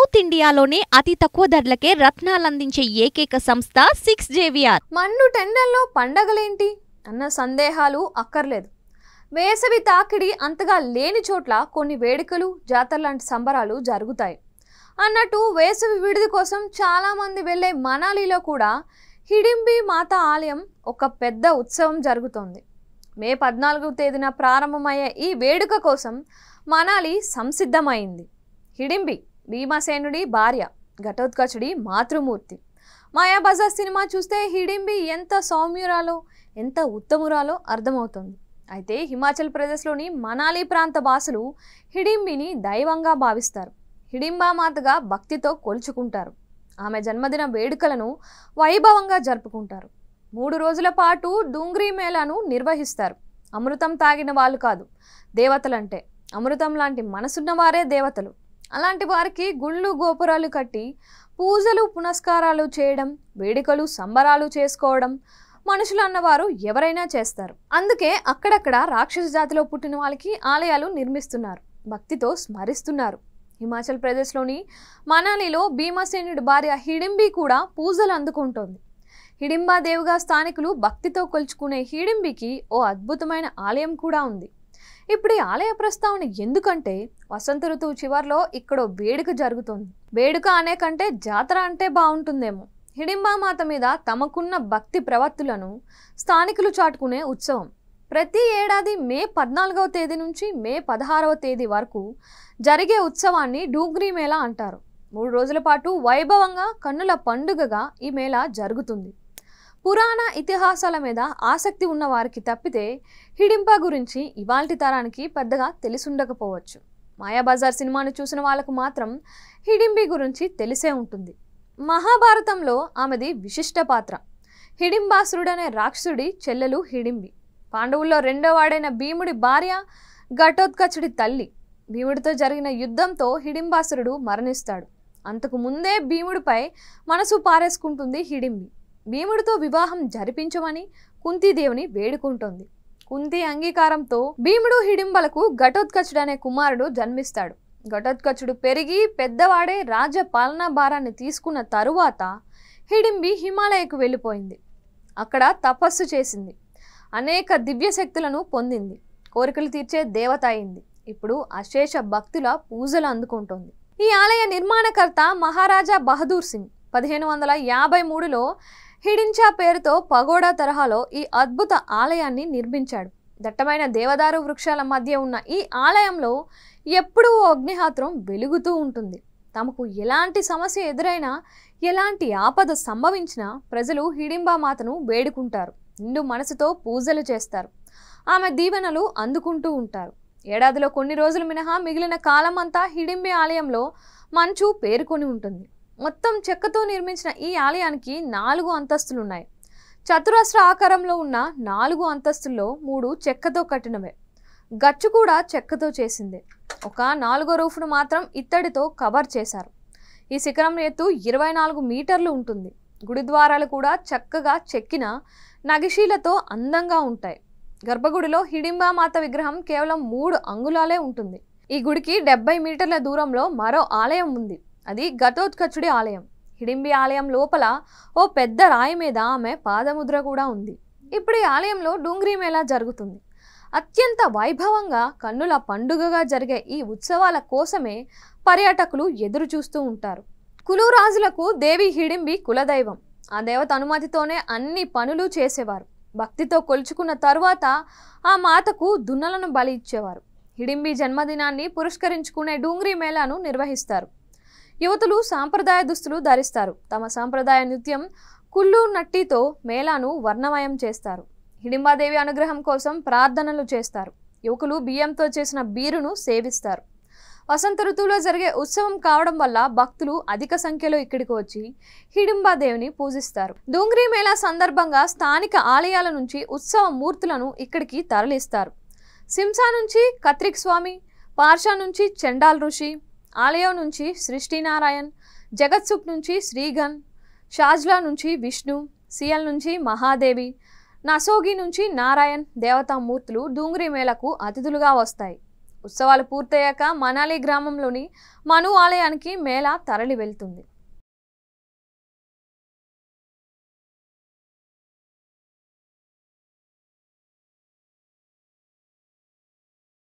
South ఇండియాలోనే అతి తక్కువ ధరలకే రత్నాలందించే ఏకైక సంస్థ 6JVR. మన్ను టెండల్లో పండగలేంటి అన్న సందేహాలు అక్కర్లేదు. వేసవి తాకిడి అంతగా లేని చోట్ల కొన్ని వేడుకలు, జాతర లాంటి సంబరాలు జరుగుతాయి. అన్నట్టు వేసవి విడిది కోసం చాలామంది వెళ్ళే మనాలిలో కూడా హిడింబి మాత ఆలయం ఒక పెద్ద ఉత్సవం జరుగుతోంది. మే 14వ తేదీన ప్రారంభమయ్యే ఈ వేడుక కోసం మనాలి సంసిద్ధమైంది. హిడింబి భీమసేనుడి భార్య, ఘటోత్కచుడి మాతృమూర్తి. మాయాబజార్ సినిమా చూస్తే హిడింబి ఎంత సౌమ్యురాలో, ఎంత ఉత్తమురాలో అర్థమవుతుంది. అయితే హిమాచల్ ప్రదేశ్లోని మనాలి ప్రాంత వాసులు హిడింబిని దైవంగా భావిస్తారు. హిడింబామాతగా భక్తితో కొలుచుకుంటారు. ఆమె జన్మదిన వేడుకలను వైభవంగా జరుపుకుంటారు. 3 రోజుల పాటు డూంగ్రీ మేళాను నిర్వహిస్తారు. అమృతం తాగిన వాళ్ళు కాదు దేవతలంటే, అమృతం లాంటి మనసున్న వారే దేవతలు. అలాంటి వారికి గుళ్ళు గోపురాలు కట్టి పూజలు పునస్కారాలు చేయడం, వేడుకలు సంబరాలు చేసుకోవడం మనుషులు అన్నవారు ఎవరైనా చేస్తారు. అందుకే అక్కడక్కడ రాక్షస జాతిలో పుట్టిన వాళ్ళకి ఆలయాలు నిర్మిస్తున్నారు, భక్తితో స్మరిస్తున్నారు. హిమాచల్ ప్రదేశ్లోని మనాలిలో భీమసేనుడి భార్య హిడింబి కూడా పూజలు అందుకుంటోంది. హిడింబాదేవిగా స్థానికులు భక్తితో కొలుచుకునే హిడింబికి ఓ అద్భుతమైన ఆలయం కూడా ఉంది. ఇప్పుడు ఈ ఆలయ ప్రస్తావన ఎందుకంటే వసంత ఋతువు చివరిలో ఇక్కడో వేడుక జరుగుతుంది. వేడుక అనే కంటే జాతర అంటే బాగుంటుందేమో. హిడింబామాత మీద తమకున్న భక్తి ప్రవత్తులను స్థానికులు చాటుకునే ఉత్సవం. ప్రతి ఏడాది మే 14వ తేదీ నుంచి మే 16వ తేదీ వరకు జరిగే ఉత్సవాన్ని డూంగ్రీ మేళా అంటారు. 3 రోజుల పాటు వైభవంగా కన్నుల పండుగగా ఈ మేళా జరుగుతుంది. పురాణ ఇతిహాసాల మీద ఆసక్తి ఉన్న వారికి తప్పితే హిడింబా గురించి ఇవాల్టి తరానికి పెద్దగా తెలిసుండకపోవచ్చు. మాయాబజార్ సినిమాను చూసిన వాళ్ళకు మాత్రం హిడింబి గురించి తెలిసే ఉంటుంది. మహాభారతంలో ఆమెది విశిష్ట పాత్ర. హిడింబాసురుడనే రాక్షసుడి చెల్లెలు హిడింబి. పాండవుల్లో 2వ వాడైన భీముడి భార్య, ఘటోత్కచుడి తల్లి. భీముడితో జరిగిన యుద్ధంతో హిడింబాసురుడు మరణిస్తాడు. అంతకు ముందే భీముడిపై మనసు పారేసుకుంటుంది హిడింబి. భీముడితో వివాహం జరిపించమని కుంతీదేవిని వేడుకుంటోంది. కుంతి అంగీకారంతో భీముడు హిడింబలకు ఘటోత్కచుడు అనే కుమారుడు జన్మిస్తాడు. ఘటోత్కచుడు పెరిగి పెద్దవాడే రాజ్య పాలనా భారాన్ని తీసుకున్న తరువాత హిడింబి హిమాలయకు వెళ్ళిపోయింది. అక్కడ తపస్సు చేసింది. అనేక దివ్య శక్తులను పొందింది. కోరికలు తీర్చే దేవత అయింది. ఇప్పుడు అశేష భక్తుల పూజలు అందుకుంటోంది. ఈ ఆలయ నిర్మాణకర్త మహారాజా బహదూర్ సింగ్ 1553లో హిడించా పేరుతో పగోడా తరహాలో ఈ అద్భుత ఆలయాన్ని నిర్మించాడు. దట్టమైన దేవదారు వృక్షాల మధ్య ఉన్న ఈ ఆలయంలో ఎప్పుడూ అగ్నిహోత్రం వెలుగుతూ ఉంటుంది. తమకు ఎలాంటి సమస్య ఎదురైనా, ఎలాంటి ఆపద సంభవించినా ప్రజలు హిడింబామాతను వేడుకుంటారు. నిండు మనసుతో పూజలు చేస్తారు. ఆమె దీవెనలు అందుకుంటూ ఉంటారు. ఏడాదిలో కొన్ని రోజులు మినహా మిగిలిన కాలం అంతా హిడింబి ఆలయంలో మంచు పేరుకొని ఉంటుంది. మొత్తం చెక్కతో నిర్మించిన ఈ ఆలయానికి 4 అంతస్తులున్నాయి. చతురస్ర ఆకారంలో ఉన్న 4 అంతస్తుల్లో 3 చెక్కతో కట్టినవే. గచ్చు కూడా చెక్కతో చేసిందే. ఒక 4వ రూఫ్ను మాత్రం ఇత్తడితో కవర్ చేశారు. ఈ శిఖరం ఎత్తు 24 మీటర్లు ఉంటుంది. గుడి ద్వారాలు కూడా చక్కగా చెక్కిన నగిషీలతో అందంగా ఉంటాయి. గర్భగుడిలో హిడింబామాత విగ్రహం కేవలం 3 అంగుళాలే ఉంటుంది. ఈ గుడికి 70 మీటర్ల దూరంలో మరో ఆలయం ఉంది. అది ఘటోత్కచుడి ఆలయం. హిడింబి ఆలయం లోపల ఓ పెద్ద రాయి మీద ఆమె పాదముద్ర కూడా ఉంది. ఇప్పుడు ఈ ఆలయంలో డూంగ్రీ మేళా జరుగుతుంది. అత్యంత వైభవంగా కన్నుల పండుగగా జరిగే ఈ ఉత్సవాల కోసమే పర్యాటకులు ఎదురు చూస్తూ ఉంటారు. కులు రాజులకు దేవి హిడింబి కులదైవం. ఆ దేవత అనుమతితోనే అన్ని పనులు చేసేవారు. భక్తితో కొలుచుకున్న తరువాత ఆ మాతకు దున్నలను బలి ఇచ్చేవారు. హిడింబి జన్మదినాన్ని పురస్కరించుకునే డూంగ్రీ మేళాను నిర్వహిస్తారు. యువతులు సాంప్రదాయ దుస్తులు ధరిస్తారు. తమ సాంప్రదాయ నృత్యం కుళ్ళు నట్టితో మేళాను వర్ణమయం చేస్తారు. హిడింబాదేవి అనుగ్రహం కోసం ప్రార్థనలు చేస్తారు. యువకులు బియ్యంతో చేసిన బీరును సేవిస్తారు. వసంత ఋతువులో జరిగే ఉత్సవం కావడం వల్ల భక్తులు అధిక సంఖ్యలో ఇక్కడికి వచ్చి హిడింబాదేవిని పూజిస్తారు. డూంగ్రీ మేళా సందర్భంగా స్థానిక ఆలయాల నుంచి ఉత్సవ మూర్తులను ఇక్కడికి తరలిస్తారు. సిమ్సా నుంచి కత్రిక్ స్వామి, పార్షా నుంచి చండాల్ ఋషి, ఆలయం నుంచి సృష్టినారాయణ్, జగత్సుఖ్ నుంచి శ్రీగన్, షాజ్లా నుంచి విష్ణు, సియల్ నుంచి మహాదేవి, నసోగి నుంచి నారాయణ్ దేవతామూర్తులు డూంగ్రీ మేళకు అతిథులుగా వస్తాయి. ఉత్సవాలు పూర్తయ్యాక మనాలి గ్రామంలోని మను ఆలయానికి మేళ తరలి వెళ్తుంది.